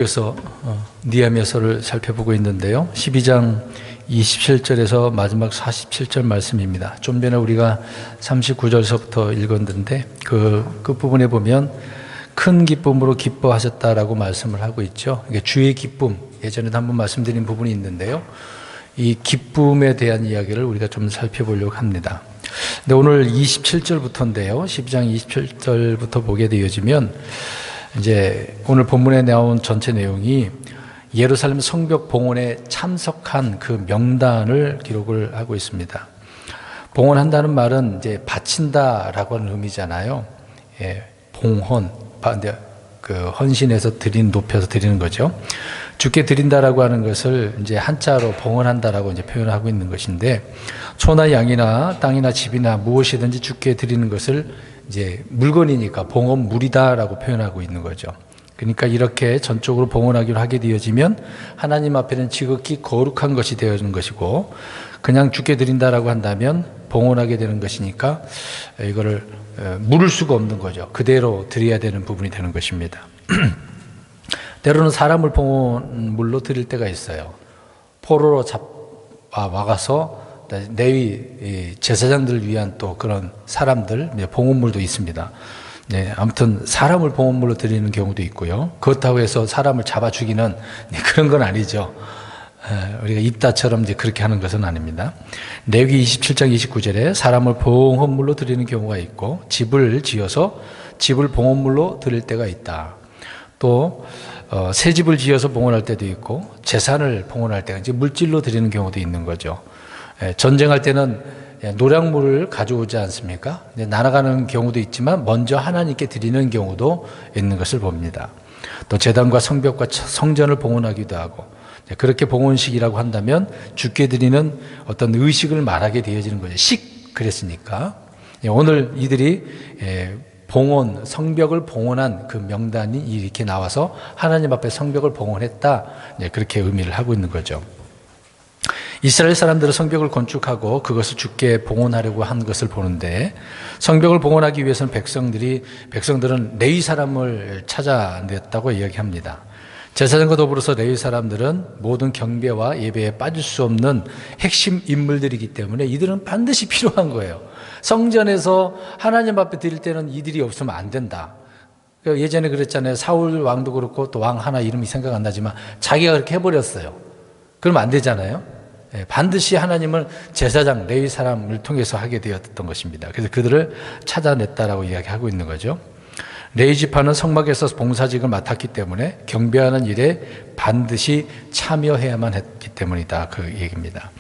그래서 느헤미야서를 살펴보고 있는데요. 12장 27절에서 마지막 47절 말씀입니다. 좀 전에 우리가 39절서부터 읽었는데 그 끝부분에 보면 큰 기쁨으로 기뻐하셨다라고 말씀을 하고 있죠. 이게 주의 기쁨, 예전에도 한번 말씀드린 부분이 있는데요. 이 기쁨에 대한 이야기를 우리가 좀 살펴보려고 합니다. 근데 오늘 27절부터인데요. 12장 27절부터 보게 되어지면 이제 오늘 본문에 나온 전체 내용이 예루살렘 성벽 봉헌에 참석한 그 명단을 기록을 하고 있습니다. 봉헌한다는 말은 이제 바친다라고 하는 의미잖아요. 예, 봉헌, 그 헌신해서 높여서 드리는 거죠. 주께 드린다라고 하는 것을 이제 한자로 봉헌한다라고 이제 표현하고 있는 것인데, 소나 양이나 땅이나 집이나 무엇이든지 주께 드리는 것을 이제 물건이니까 봉헌물이다라고 표현하고 있는 거죠. 그러니까 이렇게 전적으로 봉헌하기로 하게 되어지면 하나님 앞에는 지극히 거룩한 것이 되어지는 것이고, 그냥 주께 드린다라고 한다면 봉헌하게 되는 것이니까 이거를 물을 수가 없는 거죠. 그대로 드려야 되는 부분이 되는 것입니다. 때로는 사람을 봉헌물로 드릴 때가 있어요. 포로로 와가서 레위 제사장들을 위한 또 그런 사람들 봉헌물도 있습니다. 네, 아무튼 사람을 봉헌물로 드리는 경우도 있고요. 그렇다고 해서 사람을 잡아 죽이는 그런 건 아니죠. 우리가 입다처럼 이제 그렇게 하는 것은 아닙니다. 레위기 27장 29절에 사람을 봉헌물로 드리는 경우가 있고, 집을 지어서 집을 봉헌물로 드릴 때가 있다. 또 새 집을 지어서 봉헌할 때도 있고, 재산을 봉헌할 때가 이제 물질로 드리는 경우도 있는 거죠. 전쟁할 때는 노량물을 가져오지 않습니까? 날아가는 경우도 있지만 먼저 하나님께 드리는 경우도 있는 것을 봅니다. 또 제단과 성벽과 성전을 봉헌하기도 하고, 그렇게 봉헌식이라고 한다면 주께 드리는 어떤 의식을 말하게 되어지는 거죠. 그랬으니까 오늘 이들이 봉헌, 성벽을 봉헌한 그 명단이 이렇게 나와서 하나님 앞에 성벽을 봉헌했다, 그렇게 의미를 하고 있는 거죠. 이스라엘 사람들은 성벽을 건축하고 그것을 주께 봉헌하려고 한 것을 보는데, 성벽을 봉헌하기 위해서는 백성들은 레위 사람을 찾아냈다고 이야기합니다. 제사장과 더불어서 레위 사람들은 모든 경배와 예배에 빠질 수 없는 핵심 인물들이기 때문에 이들은 반드시 필요한 거예요. 성전에서 하나님 앞에 드릴 때는 이들이 없으면 안 된다. 예전에 그랬잖아요. 사울 왕도 그렇고 또 왕 하나 이름이 생각 안 나지만 자기가 그렇게 해버렸어요. 그러면 안 되잖아요. 반드시 하나님은 제사장, 레위 사람을 통해서 하게 되었던 것입니다. 그래서 그들을 찾아냈다라고 이야기하고 있는 거죠. 레위 지파는 성막에서 봉사직을 맡았기 때문에 경배하는 일에 반드시 참여해야만 했기 때문이다, 그 얘기입니다.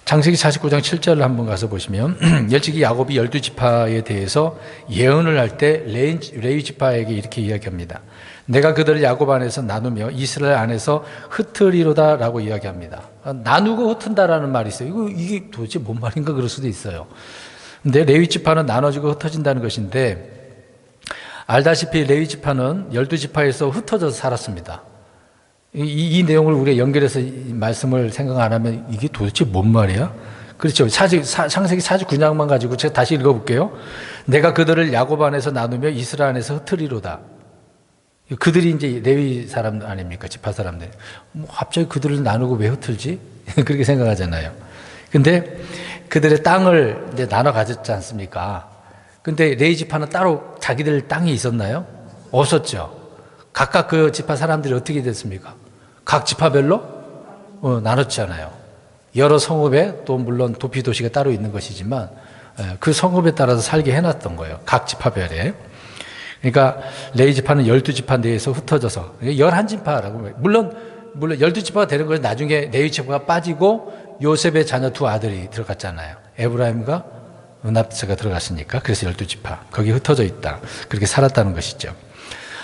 창세기 49장 7절을 한번 가서 보시면 일찍이 야곱이 12지파에 대해서 예언을 할 때 레위 지파에게 이렇게 이야기합니다. 내가 그들을 야곱 안에서 나누며 이스라엘 안에서 흩으리로다 라고 이야기합니다. 나누고 흩은다라는 말이 있어요. 이게 도대체 뭔 말인가 그럴 수도 있어요. 근데 레위 지파는 나눠지고 흩어진다는 것인데, 알다시피 레위 지파는 12지파에서 흩어져서 살았습니다. 이 내용을 우리가 연결해서 이 말씀을 생각 안 하면 이게 도대체 뭔 말이야? 그렇죠. 창세기 49장만 가지고 제가 다시 읽어볼게요. 내가 그들을 야곱 안에서 나누며 이스라엘 안에서 흩으리로다. 그들이 이제 레위 사람 아닙니까? 지파 사람들. 갑자기 그들을 나누고 왜 흩을지? 그렇게 생각하잖아요. 근데 그들의 땅을 이제 나눠 가졌지 않습니까? 근데 레위 지파는 따로 자기들 땅이 있었나요? 없었죠. 각각 그 지파 사람들이 어떻게 됐습니까? 각 지파별로 나눴잖아요. 여러 성읍에 또 물론 도피도시가 따로 있는 것이지만 그 성읍에 따라서 살게 해놨던 거예요. 각 지파별에. 그러니까 레위 지파는 12지파 내에서 흩어져서 11지파라고. 물론 12지파가 되는 것은 나중에 레위 지파가 빠지고 요셉의 자녀 두 아들이 들어갔잖아요. 에브라임과 문합세가 들어갔으니까. 그래서 12지파 거기 흩어져 있다, 그렇게 살았다는 것이죠.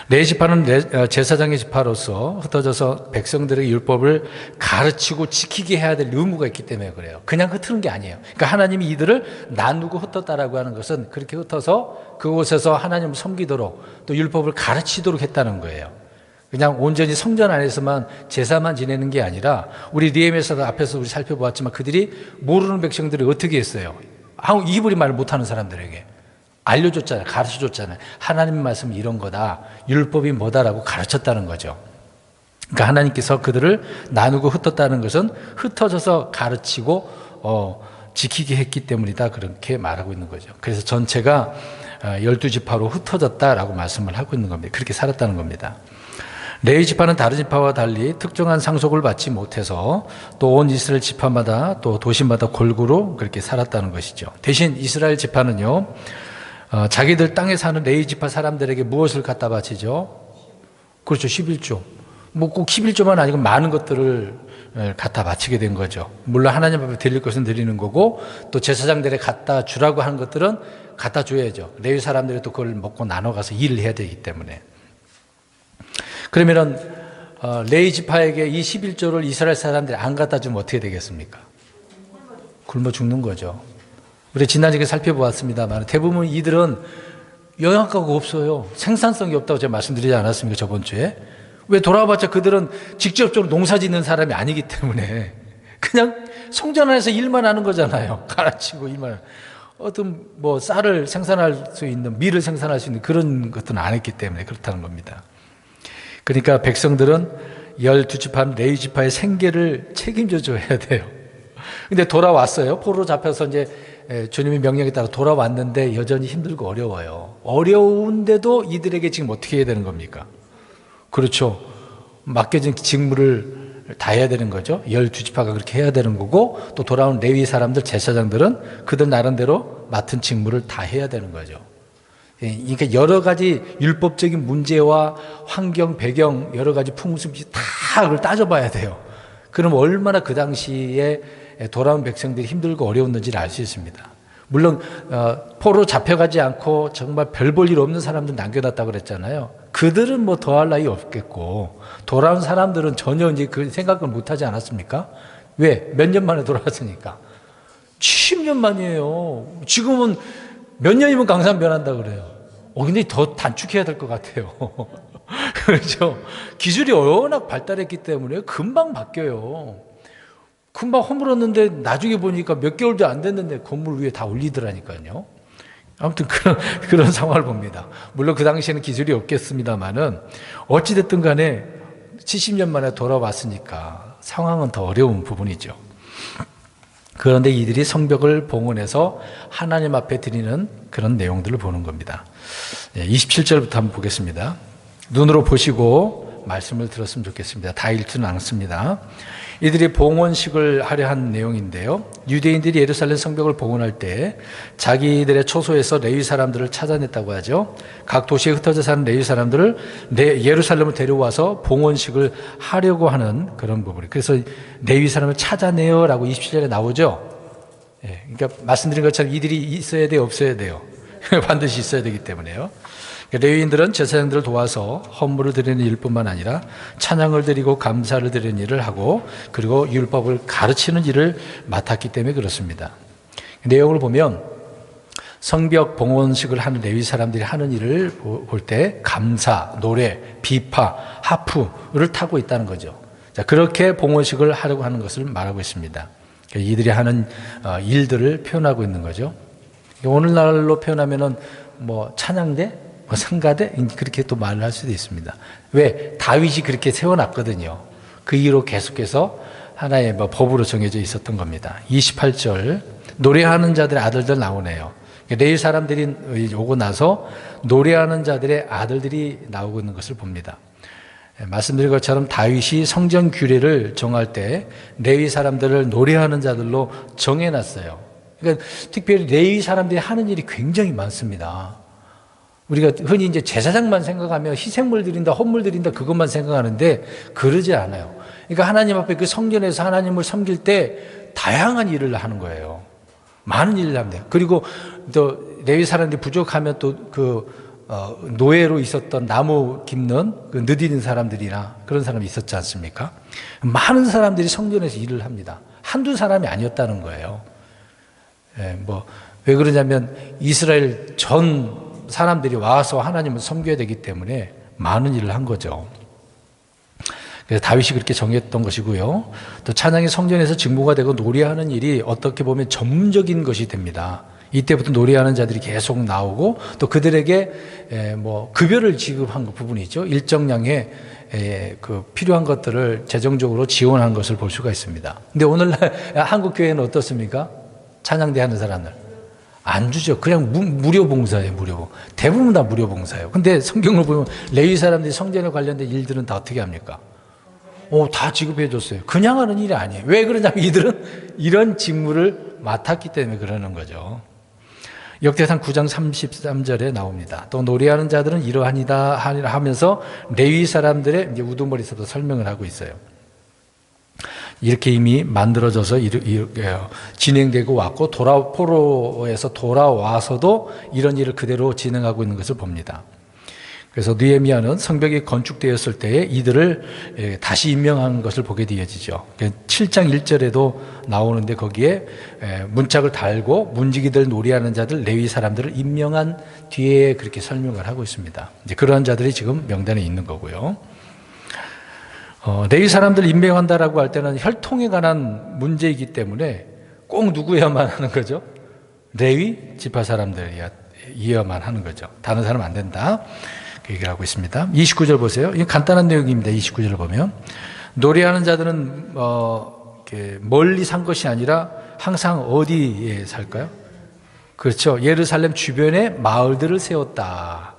레위 지파는 제사장의 지파로서 흩어져서 백성들에게 율법을 가르치고 지키게 해야 될 의무가 있기 때문에 그래요. 그냥 흩트는 게 아니에요. 그러니까 하나님이 이들을 나누고 흩었다라고 하는 것은 그렇게 흩어서 그곳에서 하나님을 섬기도록 또 율법을 가르치도록 했다는 거예요. 그냥 온전히 성전 안에서만 제사만 지내는 게 아니라, 우리 느헤미야서 앞에서 우리 살펴보았지만 그들이 모르는 백성들이 어떻게 했어요? 히브리 말을 못하는 사람들에게 알려줬잖아요. 가르쳐줬잖아요. 하나님 말씀이 이런 거다, 율법이 뭐다라고 가르쳤다는 거죠. 그러니까 하나님께서 그들을 나누고 흩었다는 것은 흩어져서 가르치고 지키게 했기 때문이다, 그렇게 말하고 있는 거죠. 그래서 전체가 12지파로 흩어졌다라고 말씀을 하고 있는 겁니다. 그렇게 살았다는 겁니다. 레위 지파는 다른 지파와 달리 특정한 상속을 받지 못해서 또 온 이스라엘 지파마다 또 도시마다 골고루 그렇게 살았다는 것이죠. 대신 이스라엘 지파는요, 자기들 땅에 사는 레위 지파 사람들에게 무엇을 갖다 바치죠? 그렇죠, 11조. 뭐 꼭 11조만 아니고 많은 것들을 갖다 바치게 된 거죠. 물론 하나님 앞에 드릴 것은 드리는 거고, 또 제사장들에 갖다 주라고 하는 것들은 갖다 줘야죠. 레위 사람들이 또 그걸 먹고 나눠 가서 일을 해야 되기 때문에. 그러면은 레위 지파에게 이 11조를 이스라엘 사람들이 안 갖다 주면 어떻게 되겠습니까? 굶어 죽는 거죠. 우리 지난주에 살펴보았습니다만 대부분 이들은 영양가가 없어요. 생산성이 없다고 제가 말씀드리지 않았습니까, 저번 주에? 왜 돌아와봤자 그들은 직접적으로 농사 짓는 사람이 아니기 때문에 그냥 성전 안에서 일만 하는 거잖아요. 가르치고 일만. 어떤 뭐 쌀을 생산할 수 있는, 밀을 생산할 수 있는 그런 것들은 안 했기 때문에 그렇다는 겁니다. 그러니까 백성들은 12지파 레위 지파의 생계를 책임져 줘야 돼요. 근데 돌아왔어요. 포로로 잡혀서 이제 주님의 명령에 따라 돌아왔는데 여전히 힘들고 어려워요. 어려운데도 이들에게 지금 어떻게 해야 되는 겁니까? 그렇죠. 맡겨진 직무를 다 해야 되는 거죠. 12지파가 그렇게 해야 되는 거고, 또 돌아온 레위 사람들, 제사장들은 그들 나름대로 맡은 직무를 다 해야 되는 거죠. 그러니까 여러 가지 율법적인 문제와 환경, 배경, 여러 가지 풍습이 다 그걸 따져봐야 돼요. 그럼 얼마나 그 당시에 돌아온 백성들이 힘들고 어려웠는지를 알 수 있습니다. 물론 포로 잡혀가지 않고 정말 별 볼 일 없는 사람들 남겨놨다고 그랬잖아요. 그들은 뭐 더할 나위 없겠고, 돌아온 사람들은 전혀 이제 그 생각을 못하지 않았습니까? 왜? 몇 년 만에 돌아왔으니까. 70년 만이에요. 지금은 몇 년이면 강산 변한다 그래요. 근데 더 단축해야 될 것 같아요. 그렇죠. 기술이 워낙 발달했기 때문에 금방 바뀌어요. 금방 허물었는데 나중에 보니까 몇 개월도 안 됐는데 건물 위에 다 올리더라니까요. 아무튼 그런 상황을 봅니다. 물론 그 당시에는 기술이 없겠습니다만은 어찌됐든 간에 70년 만에 돌아왔으니까 상황은 더 어려운 부분이죠. 그런데 이들이 성벽을 봉헌해서 하나님 앞에 드리는 그런 내용들을 보는 겁니다. 27절부터 한번 보겠습니다. 눈으로 보시고 말씀을 들었으면 좋겠습니다. 다 읽지는 않습니다. 이들이 봉헌식을 하려 한 내용인데요. 유대인들이 예루살렘 성벽을 봉헌할 때 자기들의 초소에서 레위 사람들을 찾아냈다고 하죠. 각 도시에 흩어져 사는 레위 사람들을 예루살렘을 데려와서 봉헌식을 하려고 하는 그런 부분이. 그래서 레위 사람을 찾아내요라고 27절에 나오죠. 그러니까 말씀드린 것처럼 이들이 있어야 돼요, 없어야 돼요? 반드시 있어야 되기 때문에요. 레위인들은 제사장들을 도와서 헌물을 드리는 일뿐만 아니라 찬양을 드리고 감사를 드리는 일을 하고, 그리고 율법을 가르치는 일을 맡았기 때문에 그렇습니다. 내용을 보면 성벽 봉헌식을 하는 레위 사람들이 하는 일을 볼 때 감사, 노래, 비파, 하프를 타고 있다는 거죠. 자, 그렇게 봉헌식을 하려고 하는 것을 말하고 있습니다. 이들이 하는 일들을 표현하고 있는 거죠. 오늘날로 표현하면은 뭐 찬양대, 뭐 상가대, 그렇게 또 말을 할 수도 있습니다. 왜? 다윗이 그렇게 세워놨거든요. 그 이후로 계속해서 하나의 뭐 법으로 정해져 있었던 겁니다. 28절 노래하는 자들의 아들들 나오네요. 레위 사람들이 오고 나서 노래하는 자들의 아들들이 나오고 있는 것을 봅니다. 말씀드린 것처럼 다윗이 성전 규례를 정할 때 레위 사람들을 노래하는 자들로 정해놨어요. 그러니까 특별히 레위 사람들이 하는 일이 굉장히 많습니다. 우리가 흔히 이제 제사장만 생각하면 희생물 드린다, 헌물 드린다, 그것만 생각하는데 그러지 않아요. 그러니까 하나님 앞에 그 성전에서 하나님을 섬길 때 다양한 일을 하는 거예요. 많은 일을 하면 돼요. 그리고 또 레위 사람들이 부족하면 또 노예로 있었던 나무 깁는 그 느디는 사람들이나 그런 사람이 있었지 않습니까? 많은 사람들이 성전에서 일을 합니다. 한두 사람이 아니었다는 거예요. 왜 그러냐면 이스라엘 전 사람들이 와서 하나님을 섬겨야 되기 때문에 많은 일을 한 거죠. 그래서 다윗이 그렇게 정했던 것이고요. 또 찬양이 성전에서 직무가 되고 노래하는 일이 어떻게 보면 전문적인 것이 됩니다. 이때부터 노래하는 자들이 계속 나오고 또 그들에게 뭐 급여를 지급한 부분이 있죠. 일정량의 그 필요한 것들을 재정적으로 지원한 것을 볼 수가 있습니다. 근데 오늘날 한국 교회는 어떻습니까? 찬양대 하는 사람들 안 주죠. 그냥 무료 봉사예요. 무료. 대부분 다 무료 봉사예요. 근데 성경을 보면 레위 사람들이 성전에 관련된 일들은 다 어떻게 합니까? 다 지급해 줬어요. 그냥 하는 일이 아니에요. 왜 그러냐면 이들은 이런 직무를 맡았기 때문에 그러는 거죠. 역대상 9장 33절에 나옵니다. 또 노래하는 자들은 이러하니다 하면서 레위 사람들의 이제 우두머리에서도 설명을 하고 있어요. 이렇게 이미 만들어져서 진행되고 왔고 포로에서 돌아와서도 이런 일을 그대로 진행하고 있는 것을 봅니다. 그래서 느헤미야는 성벽이 건축되었을 때에 이들을 다시 임명한 것을 보게 되어지죠. 7장 1절에도 나오는데 거기에 문짝을 달고 문지기들 노래하는 자들 레위 사람들을 임명한 뒤에 그렇게 설명을 하고 있습니다. 이제 그러한 자들이 지금 명단에 있는 거고요. 레위 사람들을 임명한다라고 할 때는 혈통에 관한 문제이기 때문에 꼭 누구여야만 하는 거죠? 레위 지파 사람들이어야만 하는 거죠. 다른 사람 안 된다. 그 얘기를 하고 있습니다. 29절 보세요. 이게 간단한 내용입니다. 29절을 보면 노래하는 자들은 멀리 산 것이 아니라 항상 어디에 살까요? 그렇죠. 예루살렘 주변에 마을들을 세웠다.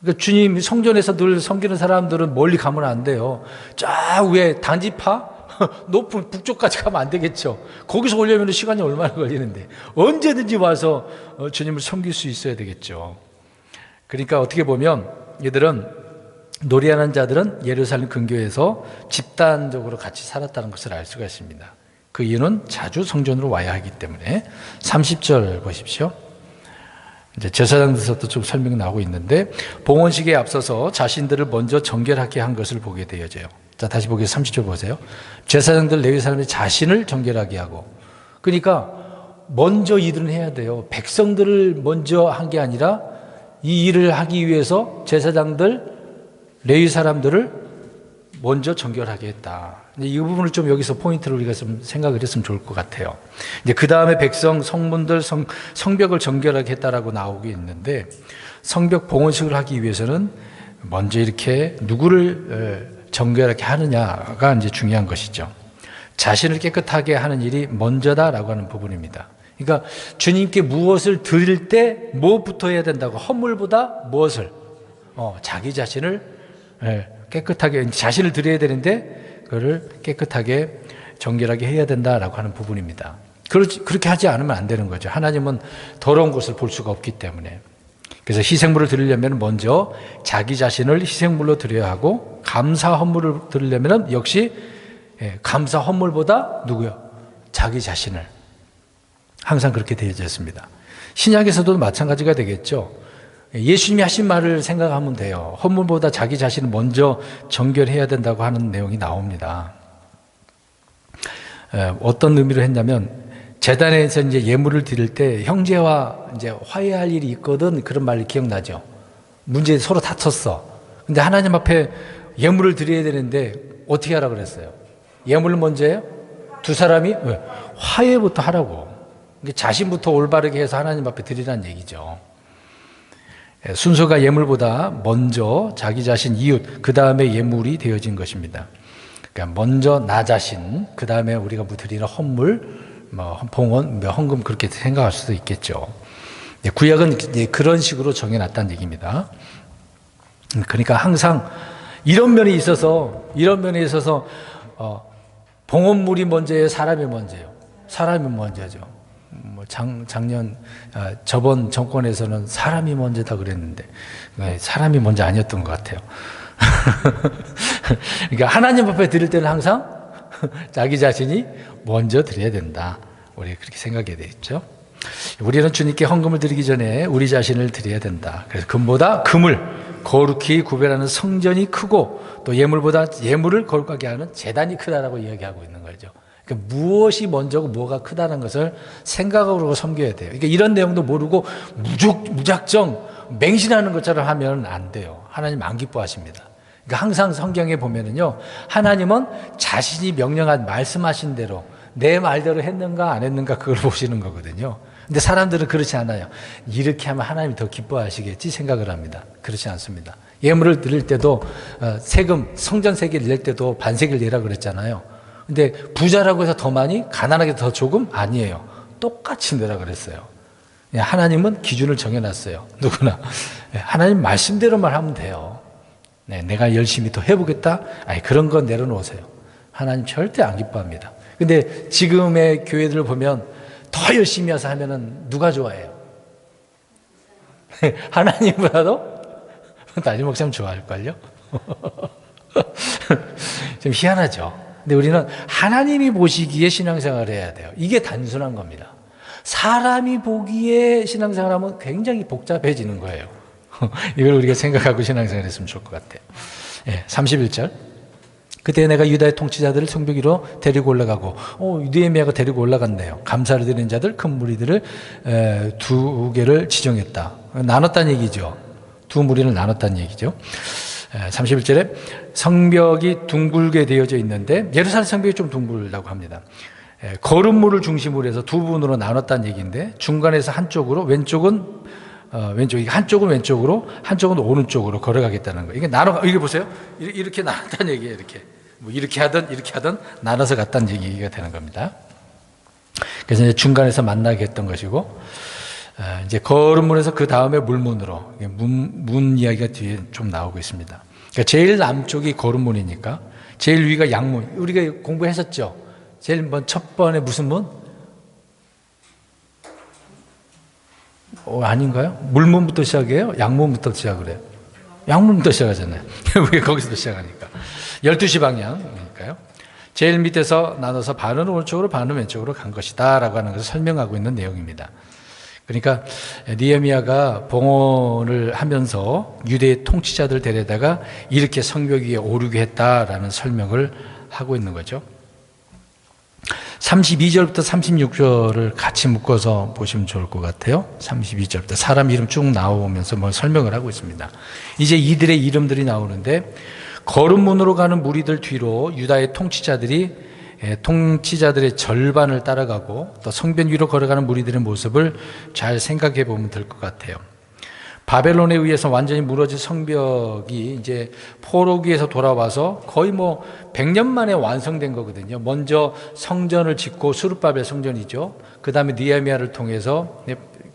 그러니까 주님 성전에서 늘 섬기는 사람들은 멀리 가면 안 돼요. 쫙 위에 단지파 높은 북쪽까지 가면 안 되겠죠. 거기서 오려면 시간이 얼마나 걸리는데 언제든지 와서 주님을 섬길 수 있어야 되겠죠. 그러니까 어떻게 보면 이들은 노래하는 자들은 예루살렘 근교에서 집단적으로 같이 살았다는 것을 알 수가 있습니다. 그 이유는 자주 성전으로 와야 하기 때문에 30절 보십시오. 이제 제사장들에서도 좀 설명이 나오고 있는데 봉헌식에 앞서서 자신들을 먼저 정결하게 한 것을 보게 되어져요. 자, 다시 보겠습니다. 30절 보세요. 제사장들 레위 사람들이 자신을 정결하게 하고 그러니까 먼저 이들은 해야 돼요. 백성들을 먼저 한 게 아니라 이 일을 하기 위해서 제사장들, 레위 사람들을 먼저 정결하게 했다. 이 부분을 좀 여기서 포인트를 우리가 좀 생각을 했으면 좋을 것 같아요. 이제 그 다음에 백성, 성문들, 성벽을 정결하게 했다라고 나오고 있는데 성벽 봉헌식을 하기 위해서는 먼저 이렇게 누구를 정결하게 하느냐가 이제 중요한 것이죠. 자신을 깨끗하게 하는 일이 먼저다라고 하는 부분입니다. 그러니까 주님께 무엇을 드릴 때 무엇부터 해야 된다고? 헌물보다 무엇을? 자기 자신을 깨끗하게 자신을 드려야 되는데 그거를 깨끗하게 정결하게 해야 된다라고 하는 부분입니다. 그렇게 하지 않으면 안 되는 거죠. 하나님은 더러운 것을 볼 수가 없기 때문에. 그래서 희생물을 드리려면 먼저 자기 자신을 희생물로 드려야 하고 감사 헌물을 드리려면 역시 감사 헌물보다 누구요? 자기 자신을. 항상 그렇게 되어져 있습니다. 신약에서도 마찬가지가 되겠죠. 예수님이 하신 말을 생각하면 돼요. 헌물보다 자기 자신을 먼저 정결해야 된다고 하는 내용이 나옵니다. 어떤 의미로 했냐면 제단에서 이제 예물을 드릴 때 형제와 이제 화해할 일이 있거든 그런 말 기억나죠? 문제 서로 다퉜어. 근데 하나님 앞에 예물을 드려야 되는데 어떻게 하라 그랬어요? 예물을 먼저 해요? 두 사람이 왜? 화해부터 하라고. 자신부터 올바르게 해서 하나님 앞에 드리라는 얘기죠. 순서가 예물보다 먼저 자기 자신 이웃 그 다음에 예물이 되어진 것입니다. 그러니까 먼저 나 자신 그 다음에 우리가 드리는 헌물, 봉헌, 헌금 그렇게 생각할 수도 있겠죠. 구약은 그런 식으로 정해놨다는 얘기입니다. 그러니까 항상 이런 면에 있어서 봉헌물이 먼저예요, 사람이 먼저예요. 사람이 먼저죠. 저번 정권에서는 사람이 먼저다 그랬는데 사람이 먼저 아니었던 것 같아요. 그러니까 하나님 앞에 드릴 때는 항상 자기 자신이 먼저 드려야 된다. 우리 그렇게 생각해야 되겠죠. 우리는 주님께 헌금을 드리기 전에 우리 자신을 드려야 된다. 그래서 금보다 금을 거룩히 구별하는 성전이 크고 또 예물보다 예물을 거룩하게 하는 제단이 크다라고 이야기하고 있는 거죠. 그러니까 무엇이 먼저고 뭐가 크다는 것을 생각으로 섬겨야 돼요. 그러니까 이런 내용도 모르고 무작정 맹신하는 것처럼 하면 안 돼요. 하나님 안 기뻐하십니다. 그러니까 항상 성경에 보면은요, 하나님은 자신이 명령한 말씀하신 대로 내 말대로 했는가 안 했는가 그걸 보시는 거거든요. 근데 사람들은 그렇지 않아요. 이렇게 하면 하나님이 더 기뻐하시겠지 생각을 합니다. 그렇지 않습니다. 예물을 드릴 때도 세금, 성전 세계를 낼 때도 반세계를 내라 그랬잖아요. 근데 부자라고 해서 더 많이, 가난하게 더 조금? 아니에요. 똑같이 내라 그랬어요. 하나님은 기준을 정해놨어요. 누구나. 하나님 말씀대로만 하면 돼요. 네, 내가 열심히 더 해보겠다? 아니, 그런 건 내려놓으세요. 하나님 절대 안 기뻐합니다. 근데 지금의 교회들을 보면 더 열심히 해서 하면은 누가 좋아해요? 하나님보다도 담임 목사님 좋아할걸요? 좀 희한하죠? 근데 우리는 하나님이 보시기에 신앙생활을 해야 돼요. 이게 단순한 겁니다. 사람이 보기에 신앙생활하면 굉장히 복잡해지는 거예요. 이걸 우리가 생각하고 신앙생활 했으면 좋을 것 같아요. 31절. 그때 내가 유다의 통치자들을 성벽 위로 데리고 올라가고, 느헤미야가 데리고 올라갔네요. 감사를 드리는 자들 큰 무리들을 두 개를 지정했다. 나눴다는 얘기죠. 두 무리를 나눴다는 얘기죠. 31절에 성벽이 둥글게 되어져 있는데, 예루살렘 성벽이 좀 둥글다고 합니다. 거름물을 중심으로 해서 두 부분으로 나눴다는 얘기인데, 중간에서 한쪽으로, 한쪽은 왼쪽으로, 한쪽은 오른쪽으로 걸어가겠다는 거예요. 이게 보세요. 이렇게 나눴다는 얘기예요. 이렇게 하든 나눠서 갔다는 얘기가 되는 겁니다. 그래서 이제 중간에서 만나게 했던 것이고, 이제 거름문에서 그 다음에 물문으로, 문 이야기가 뒤에 좀 나오고 있습니다. 그러니까 제일 남쪽이 거름문이니까, 제일 위가 양문. 우리가 공부했었죠. 제일 첫 번에 무슨 문? 아닌가요? 물문부터 시작해요? 양문부터 시작을 해요? 양문부터 시작하잖아요. 왜 거기서부터 시작하니까. 12시 방향이니까요. 제일 밑에서 나눠서 반은 오른쪽으로 반은 왼쪽으로 간 것이다 라고 하는 것을 설명하고 있는 내용입니다. 그러니까 느헤미야가 봉헌을 하면서 유대의 통치자들 데려다가 이렇게 성벽 위에 오르게 했다라는 설명을 하고 있는 거죠. 32절부터 36절을 같이 묶어서 보시면 좋을 것 같아요. 32절부터 사람 이름 쭉 나오면서 설명을 하고 있습니다. 이제 이들의 이름들이 나오는데, 거름문으로 가는 무리들 뒤로 유다의 통치자들의 절반을 따라가고, 또 성벽 위로 걸어가는 무리들의 모습을 잘 생각해 보면 될 것 같아요. 바벨론에 의해서 완전히 무너진 성벽이 이제 포로기에서 돌아와서 거의 100년 만에 완성된 거거든요. 먼저 성전을 짓고, 수르바벨 성전이죠. 그 다음에 느헤미야를 통해서,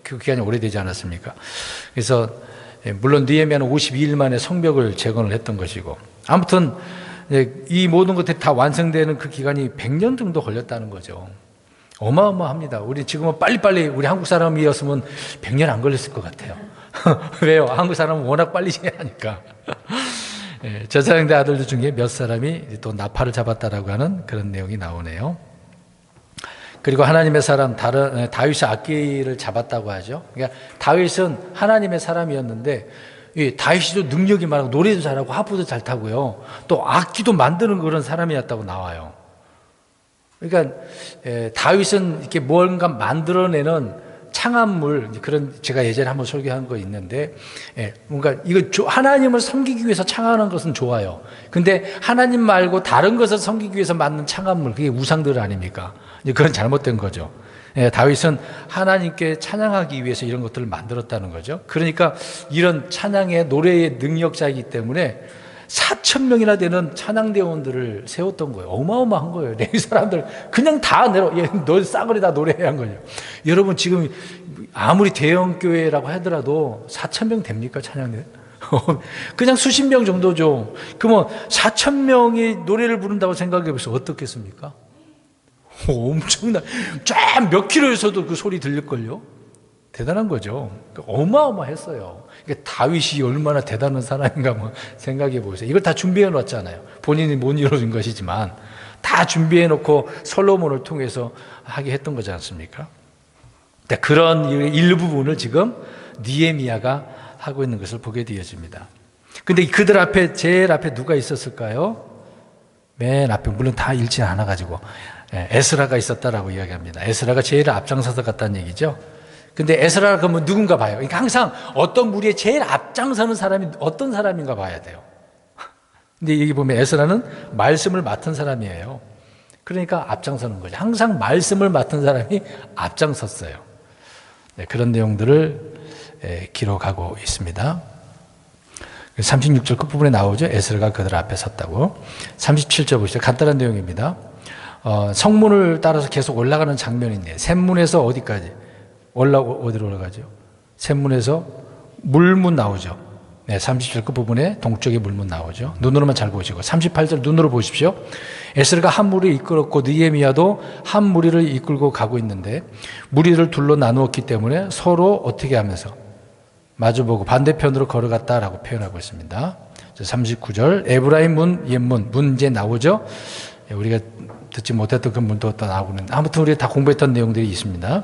그 기간이 오래되지 않았습니까? 그래서 물론 느헤미야는 52일 만에 성벽을 재건을 했던 것이고, 아무튼 이 모든 것들이 다 완성되는 그 기간이 100년 정도 걸렸다는 거죠. 어마어마합니다. 우리 지금은 빨리빨리, 우리 한국 사람이었으면 100년 안 걸렸을 것 같아요. 왜요? 한국 사람은 워낙 빨리 해야 하니까. 제사장대 아들들 중에 몇 사람이 또 나팔을 잡았다라고 하는 그런 내용이 나오네요. 그리고 하나님의 사람 다윗이 악기를 잡았다고 하죠. 그러니까 다윗은 하나님의 사람이었는데, 다윗이도 능력이 많고 노래도 잘하고 하프도 잘 타고요. 또 악기도 만드는 그런 사람이었다고 나와요. 그러니까 다윗은 이렇게 뭔가 만들어내는 창안물, 그런, 제가 예전에 한번 설교한 거 있는데, 뭔가 하나님을 섬기기 위해서 창안한 것은 좋아요. 근데 하나님 말고 다른 것을 섬기기 위해서 만든 창안물, 그게 우상들 아닙니까? 그건 잘못된 거죠. 다윗은 하나님께 찬양하기 위해서 이런 것들을 만들었다는 거죠. 그러니까 이런 찬양의 노래의 능력자이기 때문에 4,000명이나 되는 찬양대원들을 세웠던 거예요. 어마어마한 거예요. 레위 사람들 그냥 다 너 싸그리 다 노래해야 한 거예요. 여러분 지금 아무리 대형 교회라고 하더라도 4,000명 됩니까? 찬양대? 그냥 수십 명 정도죠. 그러면 4,000명이 노래를 부른다고 생각해 보세요. 어떻겠습니까? 엄청나. 쫙 몇 킬로에서도 그 소리 들릴걸요? 대단한 거죠. 어마어마했어요. 그러니까 다윗이 얼마나 대단한 사람인가 한번 생각해 보세요. 이걸 다 준비해 놓았잖아요. 본인이 못 이루어진 것이지만 다 준비해 놓고 솔로몬을 통해서 하게 했던 거지 않습니까? 그런 일부분을 지금 느헤미야가 하고 있는 것을 보게 되어집니다. 근데 그들 앞에, 제일 앞에 누가 있었을까요? 맨 앞에, 물론 다 읽지 않아가지고 에스라가 있었다라고 이야기합니다. 에스라가 제일 앞장서서 갔다는 얘기죠. 근데 에스라가 그러면 누군가 봐요. 그러니까 항상 어떤 무리에 제일 앞장서는 사람이 어떤 사람인가 봐야 돼요. 근데 여기 보면 에스라는 말씀을 맡은 사람이에요. 그러니까 앞장서는 거죠. 항상 말씀을 맡은 사람이 앞장섰어요. 네, 그런 내용들을 기록하고 있습니다. 36절 끝부분에 나오죠. 에스라가 그들 앞에 섰다고. 37절 보시죠. 간단한 내용입니다. 성문을 따라서 계속 올라가는 장면인데 샘문에서 어디까지? 어디로 올라가죠? 샘문에서 물문 나오죠. 네, 37절 끝부분에 동쪽에 물문 나오죠. 눈으로만 잘 보시고 38절 눈으로 보십시오. 에스라가 한 무리를 이끌었고 느헤미야도 한 무리를 이끌고 가고 있는데 무리를 둘로 나누었기 때문에 서로 어떻게 하면서 마주보고 반대편으로 걸어갔다라고 표현하고 있습니다. 39절 에브라임 문, 옛문, 문 이제 나오죠. 우리가 듣지 못했던 그 문도 또 나오는. 아무튼 우리가 다 공부했던 내용들이 있습니다.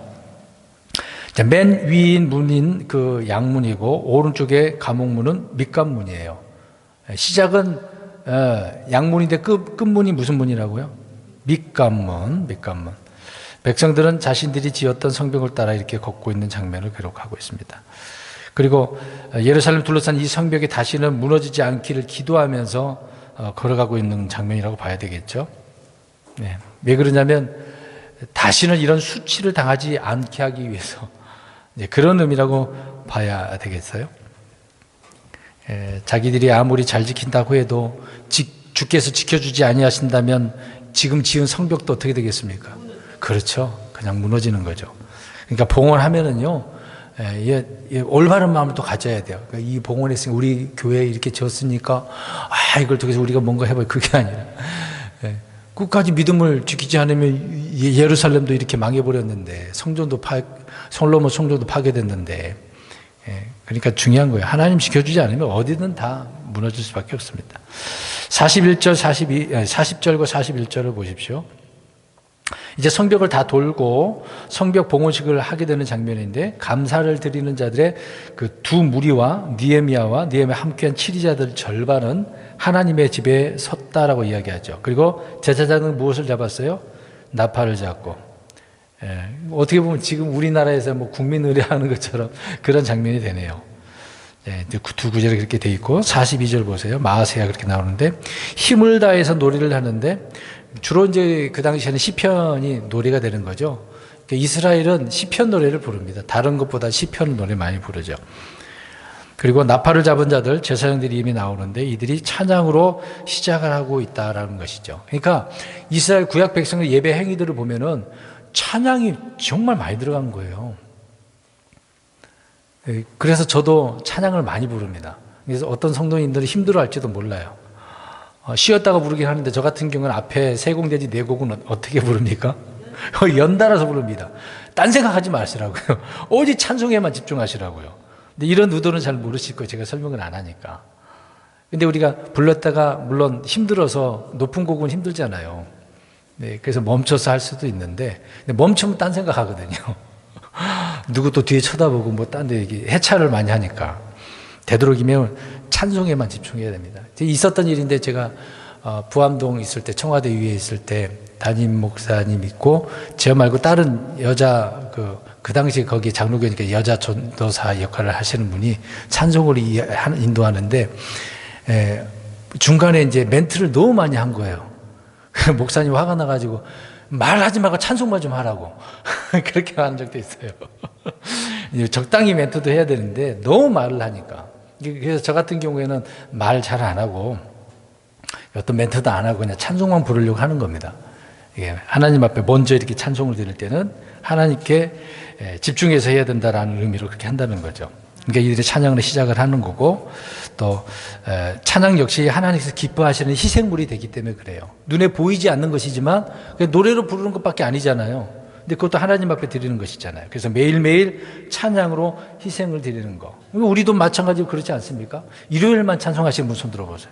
자, 맨 위인 문인 그 양문이고 오른쪽에 감옥문은 밑감문이에요. 시작은 양문인데 끝문이 무슨 문이라고요? 밑감문. 백성들은 자신들이 지었던 성벽을 따라 이렇게 걷고 있는 장면을 기록하고 있습니다. 그리고 예루살렘 둘러싼 이 성벽이 다시는 무너지지 않기를 기도하면서 걸어가고 있는 장면이라고 봐야 되겠죠. 네. 왜 그러냐면 다시는 이런 수치를 당하지 않게 하기 위해서 그런 의미라고 봐야 되겠어요. 자기들이 아무리 잘 지킨다고 해도 주께서 지켜주지 아니하신다면 지금 지은 성벽도 어떻게 되겠습니까? 그렇죠. 그냥 무너지는 거죠. 그러니까 봉헌하면은요, 올바른 마음을 또 가져야 돼요. 그러니까 이 봉헌했으니 우리 교회에 이렇게 지었으니까 이걸 통해서 우리가 뭔가 해봐요. 그게 아니라 끝까지 믿음을 지키지 않으면 예루살렘도 이렇게 망해버렸는데 솔로몬 성전도 파괴됐는데 그러니까 중요한 거예요. 하나님 지켜주지 않으면 어디든 다 무너질 수밖에 없습니다. 40절과 41절을 보십시오. 이제 성벽을 다 돌고 성벽 봉헌식을 하게 되는 장면인데 감사를 드리는 자들의 그 두 무리와 느헤미야와 함께한 치리자들 절반은 하나님의 집에 섰다라고 이야기하죠. 그리고 제사장은 무엇을 잡았어요? 나팔을 잡고. 어떻게 보면 지금 우리나라에서 뭐 국민 의례하는 것처럼 그런 장면이 되네요. 두 구절에 그렇게 돼 있고 42절 보세요. 마아세가 그렇게 나오는데 힘을 다해서 노래를 하는데 주로 이제 그 당시에는 시편이 노래가 되는 거죠. 그러니까 이스라엘은 시편 노래를 부릅니다. 다른 것보다 시편 노래 많이 부르죠. 그리고 나팔을 잡은 자들, 제사장들이 이미 나오는데 이들이 찬양으로 시작을 하고 있다라는 것이죠. 그러니까 이스라엘 구약 백성의 예배 행위들을 보면은 찬양이 정말 많이 들어간 거예요. 그래서 저도 찬양을 많이 부릅니다. 그래서 어떤 성도님들은 힘들어할지도 몰라요. 쉬었다가 부르긴 하는데 저 같은 경우는 앞에 세공돼지 네 곡은 어떻게 부릅니까? 연달아서 부릅니다. 딴 생각하지 마시라고요. 오직 찬송에만 집중하시라고요. 근데 이런 의도는 잘 모르실 거예요. 제가 설명을 안 하니까. 근데 우리가 불렀다가 물론 힘들어서 높은 곡은 힘들잖아요. 네, 그래서 멈춰서 할 수도 있는데 멈추면 딴 생각하거든요. 누구 또 뒤에 쳐다보고 뭐 딴 데 얘기 해찰을 많이 하니까 되도록이면 찬송에만 집중해야 됩니다. 있었던 일인데 제가 부암동 있을 때 청와대 위에 있을 때 담임 목사님 있고 저 말고 다른 여자 그 당시 거기 장로교니까 여자 전도사 역할을 하시는 분이 찬송을 인도하는데 중간에 이제 멘트를 너무 많이 한 거예요. 목사님 화가 나가지고 말하지 말고 찬송만 좀 하라고 그렇게 한 적도 있어요. 적당히 멘트도 해야 되는데 너무 말을 하니까. 그래서 저 같은 경우에는 말 잘 안 하고 어떤 멘트도 안 하고 그냥 찬송만 부르려고 하는 겁니다. 하나님 앞에 먼저 이렇게 찬송을 드릴 때는 하나님께 집중해서 해야 된다라는 의미로 그렇게 한다는 거죠. 그러니까 이들이 찬양을 시작을 하는 거고 또 찬양 역시 하나님께서 기뻐하시는 희생물이 되기 때문에 그래요. 눈에 보이지 않는 것이지만 노래로 부르는 것밖에 아니잖아요. 근데 그것도 하나님 앞에 드리는 것이잖아요. 그래서 매일매일 찬양으로 희생을 드리는 거. 우리도 마찬가지로 그렇지 않습니까? 일요일만 찬송하시는 분 손 들어보세요.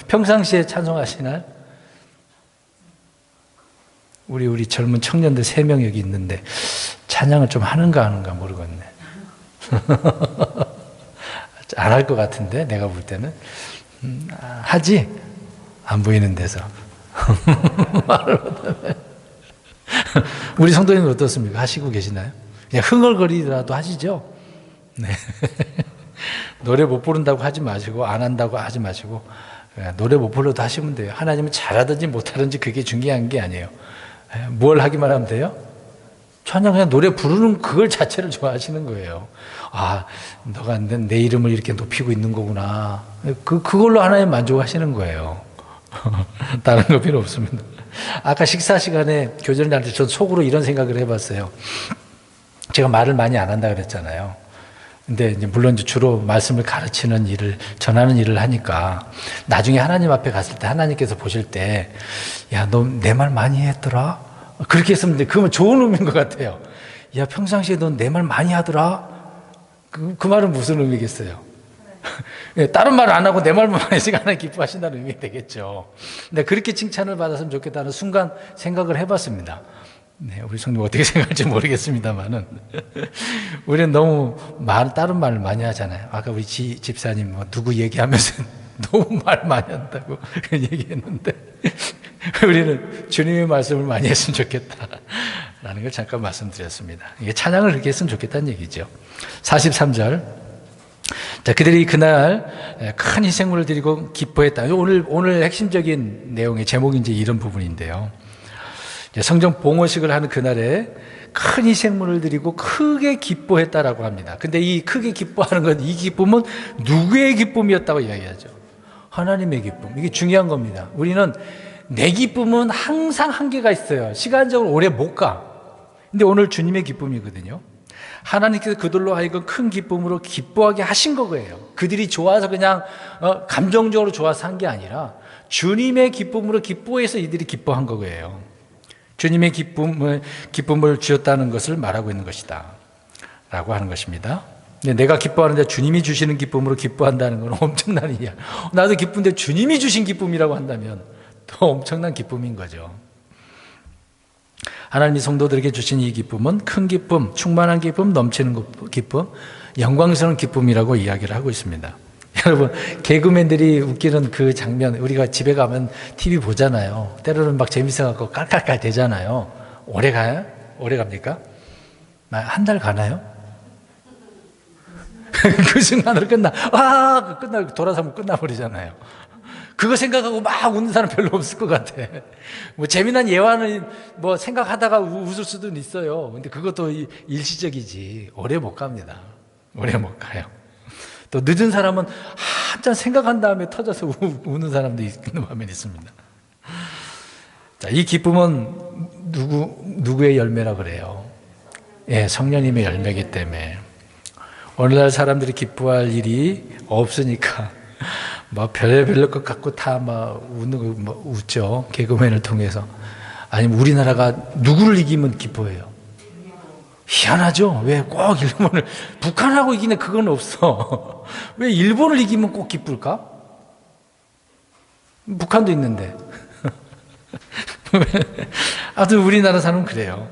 평상시에 찬송하시나요? 우리 젊은 청년들 3명 여기 있는데 찬양을 좀 하는가 모르겠네. 안 할 것 같은데 내가 볼 때는 하지? 안 보이는 데서. 말을 못하면. 우리 성도님은 어떻습니까? 하시고 계시나요? 그냥 흥얼거리더라도 하시죠? 네. 노래 못 부른다고 하지 마시고 안 한다고 하지 마시고 노래 못 불러도 하시면 돼요. 하나님은 잘하든지 못하든지 그게 중요한 게 아니에요. 뭘 하기만 하면 돼요? 찬양 그냥 노래 부르는 그걸 자체를 좋아하시는 거예요. 아, 너가 내 이름을 이렇게 높이고 있는 거구나. 그걸로 하나님 만족하시는 거예요. 다른 거 필요 없습니다. 아까 식사 시간에 교전을 할 때 전 속으로 이런 생각을 해봤어요. 제가 말을 많이 안 한다 그랬잖아요. 근데 이제 물론 이제 주로 말씀을 가르치는 일을, 전하는 일을 하니까 나중에 하나님 앞에 갔을 때 하나님께서 보실 때, 야, 너 내 말 많이 했더라? 그렇게 했으면 그러면 좋은 의미인 것 같아요. 야, 평상시에 넌 내 말 많이 하더라? 그 말은 무슨 의미겠어요? 다른 말 안 하고 내 말만 많이 했으니까 하나님 기뻐하신다는 의미 되겠죠. 근데 그렇게 칭찬을 받았으면 좋겠다는 순간 생각을 해봤습니다. 네, 우리 성도님 어떻게 생각할지 모르겠습니다만은 우리는 너무 다른 말을 많이 하잖아요. 아까 우리 집사님 누구 얘기하면서 너무 말 많이 한다고 얘기했는데 우리는 주님의 말씀을 많이 했으면 좋겠다라는 걸 잠깐 말씀드렸습니다. 이게 찬양을 그렇게 했으면 좋겠다는 얘기죠. 43절. 자, 그들이 그날 큰 희생물을 드리고 기뻐했다. 오늘 핵심적인 내용의 제목이 이제 이런 부분인데요. 성전 봉헌식을 하는 그날에 큰 희생물을 드리고 크게 기뻐했다라고 합니다. 근데 이 크게 기뻐하는 건, 이 기쁨은 누구의 기쁨이었다고 이야기하죠? 하나님의 기쁨. 이게 중요한 겁니다. 우리는 내 기쁨은 항상 한계가 있어요. 시간적으로 오래 못 가. 근데 오늘 주님의 기쁨이거든요. 하나님께서 그들로 하여금 큰 기쁨으로 기뻐하게 하신 거예요. 그들이 좋아서 그냥 감정적으로 좋아서 한 게 아니라 주님의 기쁨으로 기뻐해서 이들이 기뻐한 거예요. 주님의 기쁨을 주셨다는 것을 말하고 있는 것이다 라고 하는 것입니다. 내가 기뻐하는데 주님이 주시는 기쁨으로 기뻐한다는 건 엄청난 일이야. 나도 기쁜데 주님이 주신 기쁨이라고 한다면 더 엄청난 기쁨인 거죠. 하나님이 성도들에게 주신 이 기쁨은 큰 기쁨, 충만한 기쁨, 넘치는 기쁨, 영광스러운 기쁨이라고 이야기를 하고 있습니다. 여러분, 개그맨들이 웃기는 그 장면, 우리가 집에 가면 TV 보잖아요. 때로는 막 재밌어갖고 깔깔깔 대잖아요. 오래 가요? 오래 갑니까? 한 달 가나요? 그 순간으로 끝나고 돌아서면 끝나버리잖아요. 그거 생각하고 막 웃는 사람 별로 없을 것 같아. 뭐 재미난 예화는 뭐 생각하다가 웃을 수도 있어요. 근데 그것도 일시적이지. 오래 못 갑니다. 오래 못 가요. 또 늦은 사람은 한참 생각한 다음에 터져서 우는 사람도 있는 반면이 있습니다. 자, 이 기쁨은 누구의 열매라 그래요? 예, 성령님의 열매이기 때문에 오늘날 사람들이 기뻐할 일이 없으니까 막 별의별 것 갖고 다 막 웃죠. 개그맨을 통해서. 아니면 우리나라가 누구를 이기면 기뻐해요? 희한하죠? 왜 꼭 일본을, 북한하고 이기는 그건 없어. 왜 일본을 이기면 꼭 기쁠까? 북한도 있는데. 아무튼 우리나라 사람은 그래요.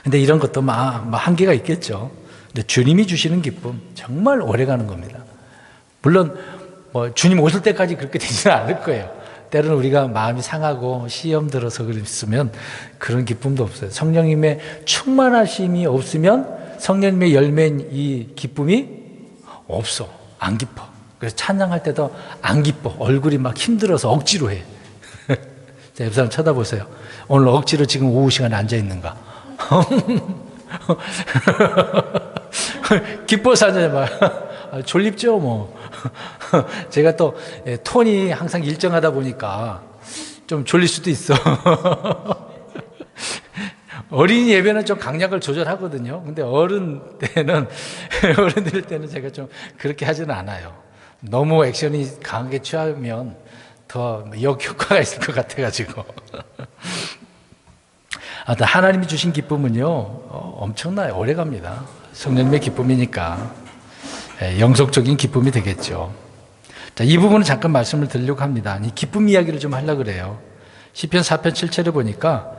근데 이런 것도 막 한계가 있겠죠. 근데 주님이 주시는 기쁨, 정말 오래 가는 겁니다. 물론, 주님 오실 때까지 그렇게 되지는 않을 거예요. 때로는 우리가 마음이 상하고 시험 들어서 그랬으면 그런 기쁨도 없어요. 성령님의 충만하심이 없으면 성령님의 열매인 이 기쁨이 없어. 안 기뻐. 그래서 찬양할 때도 안 기뻐. 얼굴이 막 힘들어서 억지로 해. 자, 옆 사람 쳐다보세요. 오늘 억지로 지금 오후 시간에 앉아 있는가? 기뻐서 앉아봐. 졸립죠, 뭐. 제가 또 톤이 항상 일정하다 보니까 좀 졸릴 수도 있어. 어린이 예배는 좀 강약을 조절하거든요. 근데 어른들 때는 제가 좀 그렇게 하지는 않아요. 너무 액션이 강하게 취하면 더 역효과가 있을 것 같아가지고. 하나님이 주신 기쁨은요, 엄청나요. 오래 갑니다. 성령님의 기쁨이니까. 영속적인 기쁨이 되겠죠. 자, 이 부분은 잠깐 말씀을 드리려고 합니다. 이 기쁨 이야기를 좀 하려고 그래요. 시편 4편 7절을 보니까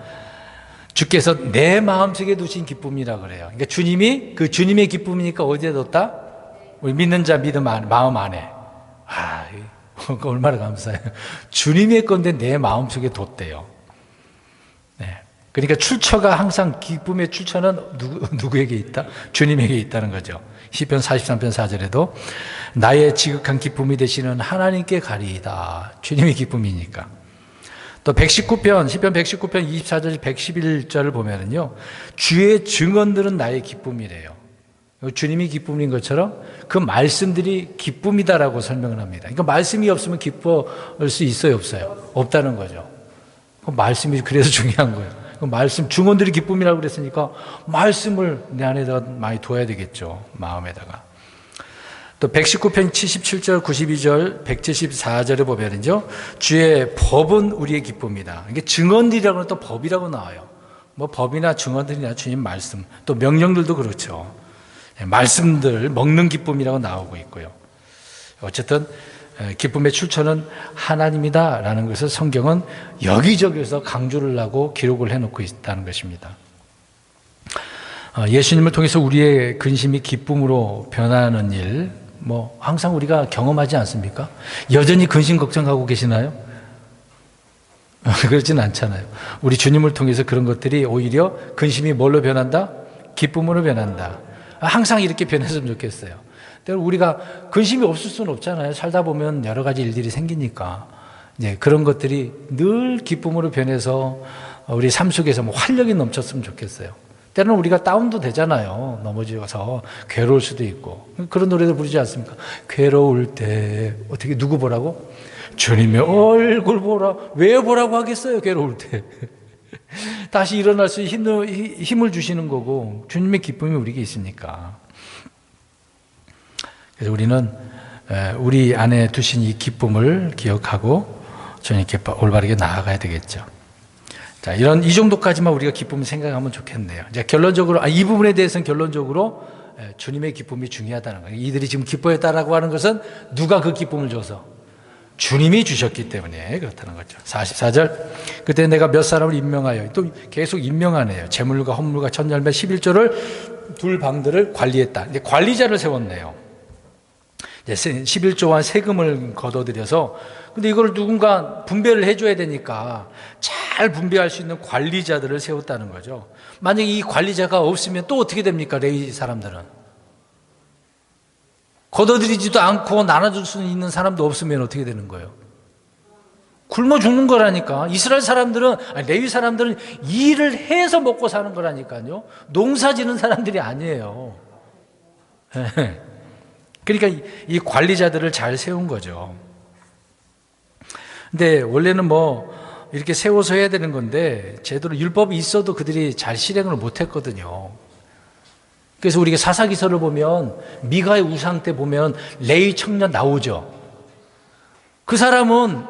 주께서 내 마음속에 두신 기쁨이라고 그래요. 그러니까 주님의 기쁨이니까 어디에 뒀다? 우리 믿는 자 마음 안에. 이거 얼마나 감사해요. 주님의 건데 내 마음속에 뒀대요. 네. 그러니까 출처가 항상 기쁨의 출처는 누구에게 있다? 주님에게 있다는 거죠. 시편 43편 4절에도 나의 지극한 기쁨이 되시는 하나님께 가리이다. 주님의 기쁨이니까. 또 119편, 시편 119편 24절 111절을 보면은요, 주의 증언들은 나의 기쁨이래요. 주님이 기쁨인 것처럼 그 말씀들이 기쁨이다라고 설명을 합니다. 그러니까 말씀이 없으면 기뻐할 수 있어요, 없어요? 없다는 거죠. 그 말씀이 그래서 중요한 거예요. 그 말씀, 증언들이 기쁨이라고 그랬으니까 말씀을 내 안에다가 많이 둬야 되겠죠, 마음에다가. 또 119편 77절, 92절, 174절에 보면은요, 주의 법은 우리의 기쁨이다. 이게 증언들이라고는 또 법이라고 나와요. 뭐 법이나 증언들이나 주님 말씀, 또 명령들도 그렇죠. 말씀들, 먹는 기쁨이라고 나오고 있고요. 어쨌든 기쁨의 출처는 하나님이다라는 것을 성경은 여기저기서 강조를 하고 기록을 해놓고 있다는 것입니다. 예수님을 통해서 우리의 근심이 기쁨으로 변하는 일, 뭐 항상 우리가 경험하지 않습니까? 여전히 근심 걱정하고 계시나요? 그렇지는 않잖아요. 우리 주님을 통해서 그런 것들이 오히려 근심이 뭘로 변한다? 기쁨으로 변한다. 항상 이렇게 변했으면 좋겠어요. 우리가 근심이 없을 수는 없잖아요. 살다 보면 여러 가지 일들이 생기니까. 그런 것들이 늘 기쁨으로 변해서 우리 삶 속에서 뭐 활력이 넘쳤으면 좋겠어요. 때로는 우리가 다운도 되잖아요. 넘어져서 괴로울 수도 있고. 그런 노래도 부르지 않습니까? 괴로울 때 어떻게 누구 보라고? 주님의 얼굴 보라. 왜 보라고 하겠어요? 괴로울 때. 다시 일어날 수 있는 힘을 주시는 거고 주님의 기쁨이 우리에게 있으니까. 그래서 우리는 우리 안에 두신 이 기쁨을 기억하고 주님께 올바르게 나아가야 되겠죠. 자, 이 정도까지만 우리가 기쁨을 생각하면 좋겠네요. 이제 결론적으로, 이 부분에 대해서는 결론적으로 주님의 기쁨이 중요하다는 거예요. 이들이 지금 기뻐했다라고 하는 것은 누가 그 기쁨을 줘서? 주님이 주셨기 때문에 그렇다는 거죠. 44절. 그때 내가 몇 사람을 임명하여, 또 계속 임명하네요. 재물과 헌물과 천열매 11조를 둘 방들을 관리했다. 이제 관리자를 세웠네요. 11조와 세금을 걷어들여서, 근데 이걸 누군가 분배를 해줘야 되니까 잘 분배할 수 있는 관리자들을 세웠다는 거죠. 만약에 이 관리자가 없으면 또 어떻게 됩니까? 레위 사람들은 걷어들이지도 않고 나눠줄 수 있는 사람도 없으면 어떻게 되는 거예요? 굶어 죽는 거라니까. 이스라엘 사람들은, 레위 사람들은 일을 해서 먹고 사는 거라니까요. 농사 지는 사람들이 아니에요. 그러니까 이 관리자들을 잘 세운 거죠. 근데 원래는 뭐 이렇게 세워서 해야 되는 건데 제대로 율법이 있어도 그들이 잘 실행을 못 했거든요. 그래서 우리가 사사기서를 보면 미가의 우상 때 보면 레위 청년 나오죠. 그 사람은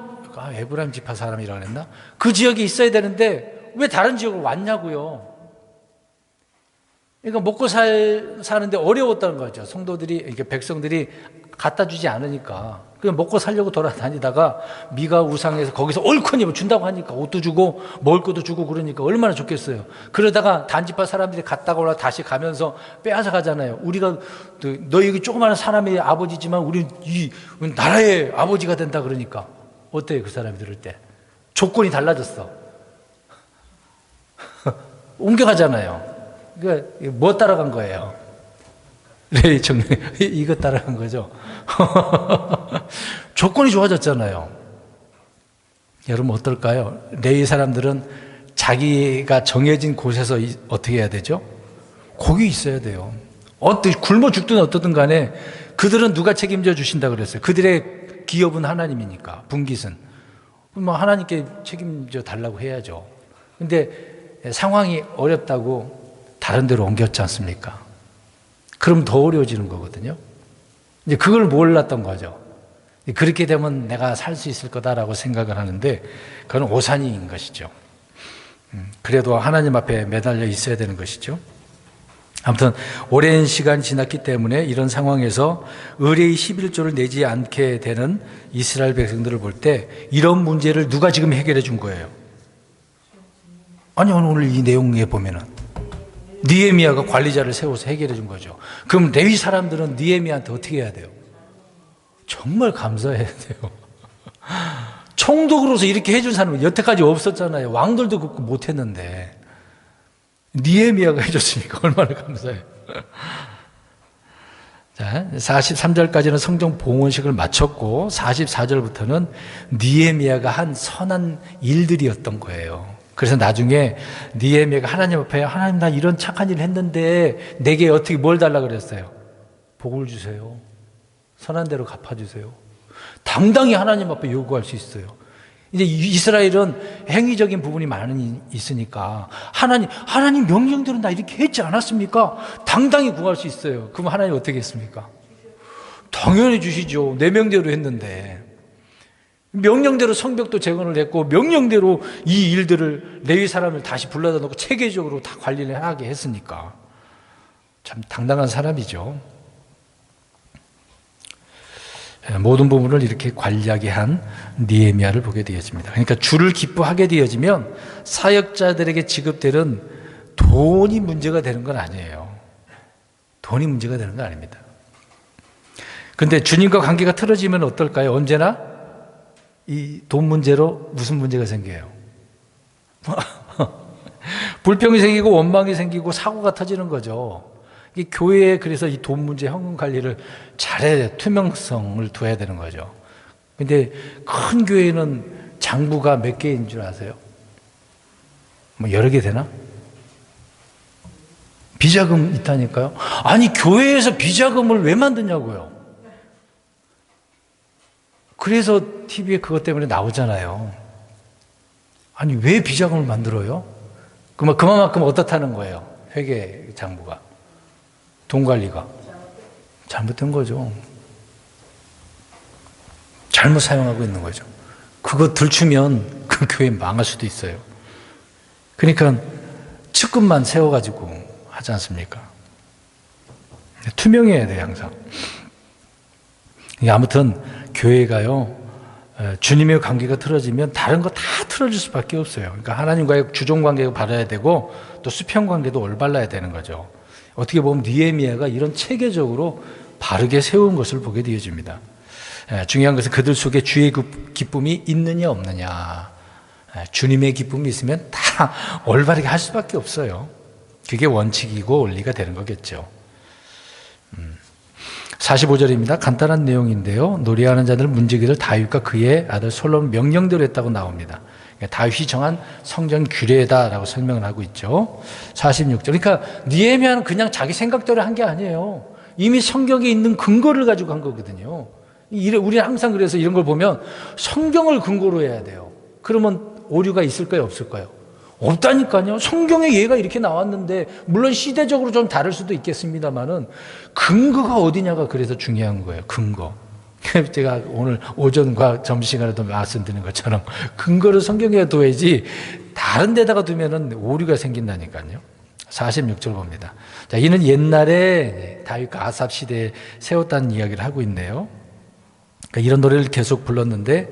에브라임 지파 사람이라고 했나? 그 지역에 있어야 되는데 왜 다른 지역으로 왔냐고요. 그러니까 먹고 사는데 어려웠다는 거죠. 성도들이, 이렇게 백성들이 갖다 주지 않으니까. 그냥 먹고 살려고 돌아다니다가 미가 우상에서 거기서 얼큰이 준다고 하니까 옷도 주고 먹을 것도 주고 그러니까 얼마나 좋겠어요. 그러다가 단지파 사람들이 갔다가 올라 다시 가면서 빼앗아 가잖아요. 우리가 너 여기 조그마한 사람의 아버지지만 우리 이 나라의 아버지가 된다 그러니까 어때요? 그 사람이 들을 때 조건이 달라졌어. 옮겨가잖아요. 그러니까 뭐 따라간 거예요? 레위 청년 이거 따라간 거죠. 조건이 좋아졌잖아요. 여러분 어떨까요? 레위 사람들은 자기가 정해진 곳에서 어떻게 해야 되죠? 거기 있어야 돼요. 굶어 죽든 어떻든 간에 그들은 누가 책임져 주신다 그랬어요. 그들의 기업은 하나님이니까, 분깃은. 뭐 하나님께 책임져 달라고 해야죠. 근데 상황이 어렵다고 다른 데로 옮겼지 않습니까? 그럼 더 어려워지는 거거든요. 이제 그걸 몰랐던 거죠. 그렇게 되면 내가 살 수 있을 거다라고 생각을 하는데 그건 오산인 것이죠. 그래도 하나님 앞에 매달려 있어야 되는 것이죠. 아무튼 오랜 시간이 지났기 때문에 이런 상황에서 의뢰의 11조를 내지 않게 되는 이스라엘 백성들을 볼 때 이런 문제를 누가 지금 해결해 준 거예요? 아니 오늘 이 내용에 보면은 느헤미야가 관리자를 세워서 해결해 준 거죠. 그럼 레위 사람들은 느헤미야한테 어떻게 해야 돼요? 정말 감사해야 돼요. 총독으로서 이렇게 해준 사람은 여태까지 없었잖아요. 왕들도 그거 못했는데 느헤미야가 해줬으니까 얼마나 감사해요. 자, 43절까지는 성전 봉헌식을 마쳤고 44절부터는 느헤미야가 한 선한 일들이었던 거예요. 그래서 나중에 느헤미야가 하나님 앞에 하나님 나 이런 착한 일을 했는데 내게 어떻게 뭘 달라 그랬어요? 복을 주세요. 선한 대로 갚아주세요. 당당히 하나님 앞에 요구할 수 있어요. 이제 이스라엘은 행위적인 부분이 많이 있으니까 하나님 명령대로 나 이렇게 했지 않았습니까? 당당히 구할 수 있어요. 그럼 하나님 어떻게 했습니까? 당연히 주시죠. 내 명대로 했는데. 명령대로 성벽도 재건을 했고 명령대로 이 일들을 레위 사람을 다시 불러다 놓고 체계적으로 다 관리를 하게 했으니까 참 당당한 사람이죠. 모든 부분을 이렇게 관리하게 한 느헤미야를 보게 되어집니다. 그러니까 주를 기뻐하게 되어지면 사역자들에게 지급되는 돈이 문제가 되는 건 아니에요. 돈이 문제가 되는 건 아닙니다. 그런데 주님과 관계가 틀어지면 어떨까요? 언제나 이 돈 문제로 무슨 문제가 생겨요? 불평이 생기고 원망이 생기고 사고가 터지는 거죠. 이 교회에 그래서 이 돈 문제, 현금 관리를 잘해야 투명성을 둬야 되는 거죠. 근데 큰 교회는 장부가 몇 개인 줄 아세요? 뭐 여러 개 되나? 비자금 있다니까요. 아니 교회에서 비자금을 왜 만드냐고요. 그래서 TV에 그것 때문에 나오잖아요. 아니 왜 비자금을 만들어요? 그만큼 어떻다는 거예요. 회계 장부가. 돈 관리가 잘못된 거죠. 잘못 사용하고 있는 거죠. 그거 들추면 그 교회 망할 수도 있어요. 그러니까 측근만 세워가지고 하지 않습니까? 투명해야 돼요, 항상. 아무튼 교회가요, 주님의 관계가 틀어지면 다른 거 다 틀어질 수밖에 없어요. 그러니까 하나님과의 주종 관계가 바라야 되고 또 수평 관계도 올바라야 되는 거죠. 어떻게 보면 느헤미야가 이런 체계적으로 바르게 세운 것을 보게 되어집니다. 중요한 것은 그들 속에 주의 기쁨이 있느냐 없느냐. 주님의 기쁨이 있으면 다 올바르게 할 수밖에 없어요. 그게 원칙이고 원리가 되는 거겠죠. 45절입니다. 간단한 내용인데요. 노래하는 자들 문지기를 다윗과 그의 아들 솔로몬 명령대로 했다고 나옵니다. 다윗이 정한 성전 규례다라고 설명을 하고 있죠. 46절. 그러니까 느헤미야는 그냥 자기 생각대로 한 게 아니에요. 이미 성경에 있는 근거를 가지고 한 거거든요. 우리는 항상 그래서 이런 걸 보면 성경을 근거로 해야 돼요. 그러면 오류가 있을까요? 없을까요? 없다니까요. 성경에 얘가 이렇게 나왔는데 물론 시대적으로 좀 다를 수도 있겠습니다만은 근거가 어디냐가 그래서 중요한 거예요. 근거. 제가 오늘 오전과 점심시간에도 말씀드린 것처럼 근거를 성경에 둬야지 다른 데다가 두면은 오류가 생긴다니까요. 46절 봅니다. 자, 이는 옛날에 다윗과 아삽 시대에 세웠다는 이야기를 하고 있네요. 그러니까 이런 노래를 계속 불렀는데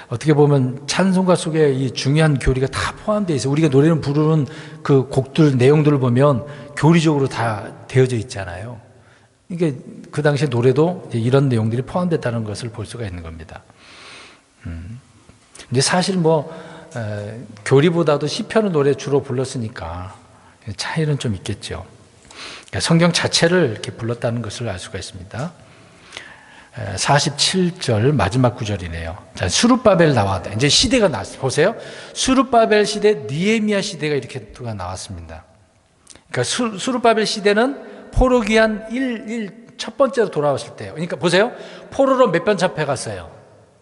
어떻게 보면 찬송가 속에 이 중요한 교리가 다 포함되어 있어요. 우리가 노래를 부르는 그 곡들 내용들을 보면 교리적으로 다 되어져 있잖아요. 이게 그 당시에 노래도 이런 내용들이 포함됐다는 것을 볼 수가 있는 겁니다. 근데 사실 교리보다도 시편의 노래 주로 불렀으니까 차이는 좀 있겠죠. 그러니까 성경 자체를 이렇게 불렀다는 것을 알 수가 있습니다. 47절 마지막 구절이네요. 자, 수룹바벨 나왔다. 이제 시대가 나왔어요. 보세요. 수룹바벨 시대, 느헤미야 시대가 이렇게 나왔습니다. 그러니까 수룹바벨 시대는 포로 귀환 첫 번째로 돌아왔을 때요. 그러니까 보세요. 포로로 몇 번 잡혀갔어요?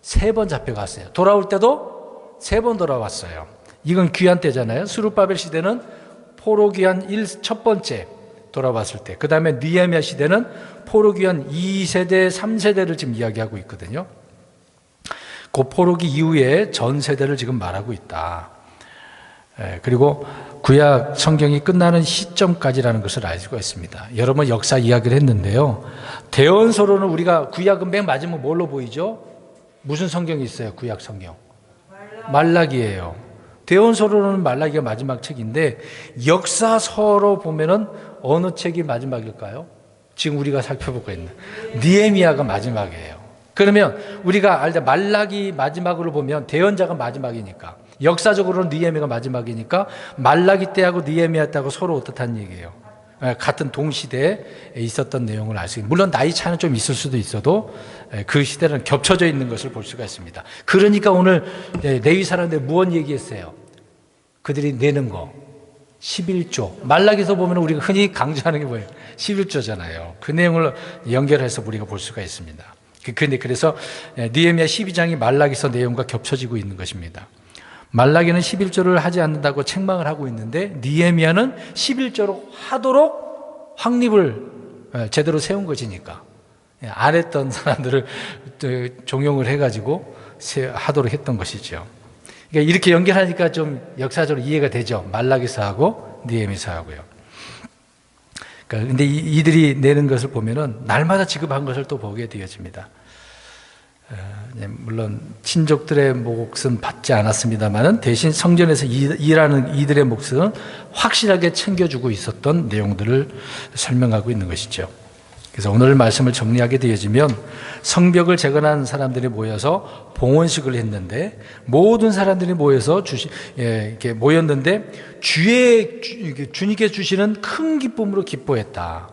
3번 잡혀갔어요. 돌아올 때도 3번 돌아왔어요. 이건 귀환 때잖아요. 수룹바벨 시대는 포로 귀환 첫 번째 돌아왔을 때. 그 다음에 느헤미야 시대는 포로 귀환 2세대, 3세대를 지금 이야기하고 있거든요. 그 포로기 이후에 전 세대를 지금 말하고 있다. 그리고 구약 성경이 끝나는 시점까지라는 것을 알 수가 있습니다. 여러 번 역사 이야기를 했는데요. 대언서로는 우리가 구약은 맨 마지막 뭘로 보이죠? 무슨 성경이 있어요? 구약 성경. 말라기예요. 대언서로는 말라기가 마지막 책인데 역사서로 보면은 어느 책이 마지막일까요? 지금 우리가 살펴보고 있는 느헤미야가 마지막이에요. 그러면 우리가 알다 말라기 마지막으로 보면 대언자가 마지막이니까 역사적으로는 느헤미야가 마지막이니까 말라기 때하고 느헤미야 때하고 서로 어떻다는 얘기예요? 같은 동시대에 있었던 내용을 알 수 있습니다. 물론 나이 차이는 좀 있을 수도 있어도 그 시대는 겹쳐져 있는 것을 볼 수가 있습니다. 그러니까 오늘 레위 사람들 무언 얘기했어요? 그들이 내는 거 11조. 말라기서 보면 우리가 흔히 강조하는 게 뭐예요? 11조잖아요. 그 내용을 연결해서 우리가 볼 수가 있습니다. 그래서 느헤미야 12장이 말라기서 내용과 겹쳐지고 있는 것입니다. 말라기는 11조를 하지 않는다고 책망을 하고 있는데 느헤미야는 11조로 하도록 확립을 제대로 세운 것이니까 안 했던 사람들을 종용을 해가지고 하도록 했던 것이죠. 그러니까 이렇게 연결하니까 좀 역사적으로 이해가 되죠. 말라기서하고 느헤미야서하고요. 그런데 이들이 내는 것을 보면은 날마다 지급한 것을 또 보게 되어집니다. 물론 친족들의 몫은 받지 않았습니다만은 대신 성전에서 일하는 이들의 몫은 확실하게 챙겨주고 있었던 내용들을 설명하고 있는 것이죠. 그래서 오늘 말씀을 정리하게 되어지면 성벽을 재건한 사람들이 모여서 봉헌식을 했는데 모든 사람들이 모여서 이렇게 모였는데 주님께 주시는 큰 기쁨으로 기뻐했다.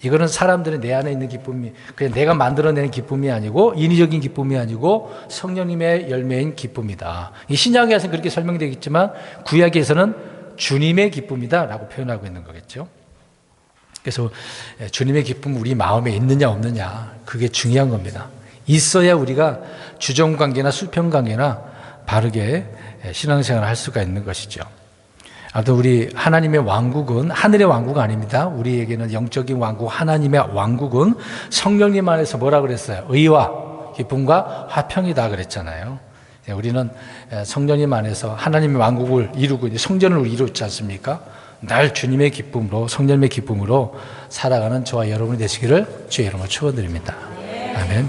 이거는 사람들이 내 안에 있는 기쁨이 그냥 내가 만들어내는 기쁨이 아니고 인위적인 기쁨이 아니고 성령님의 열매인 기쁨이다. 이 신약에서는 그렇게 설명되겠지만 구약에서는 주님의 기쁨이다라고 표현하고 있는 거겠죠. 그래서 주님의 기쁨 우리 마음에 있느냐 없느냐 그게 중요한 겁니다. 있어야 우리가 주정관계나 수평관계나 바르게 신앙생활을 할 수가 있는 것이죠. 아무튼 우리 하나님의 왕국은 하늘의 왕국 아닙니다. 우리에게는 영적인 왕국 하나님의 왕국은 성령님 안에서 뭐라 그랬어요? 의와 기쁨과 화평이다 그랬잖아요. 우리는 성령님 안에서 하나님의 왕국을 이루고 성전을 이루지 않습니까? 날 주님의 기쁨으로 성령님의 기쁨으로 살아가는 저와 여러분이 되시기를 주의 이름으로 축원드립니다. 아멘.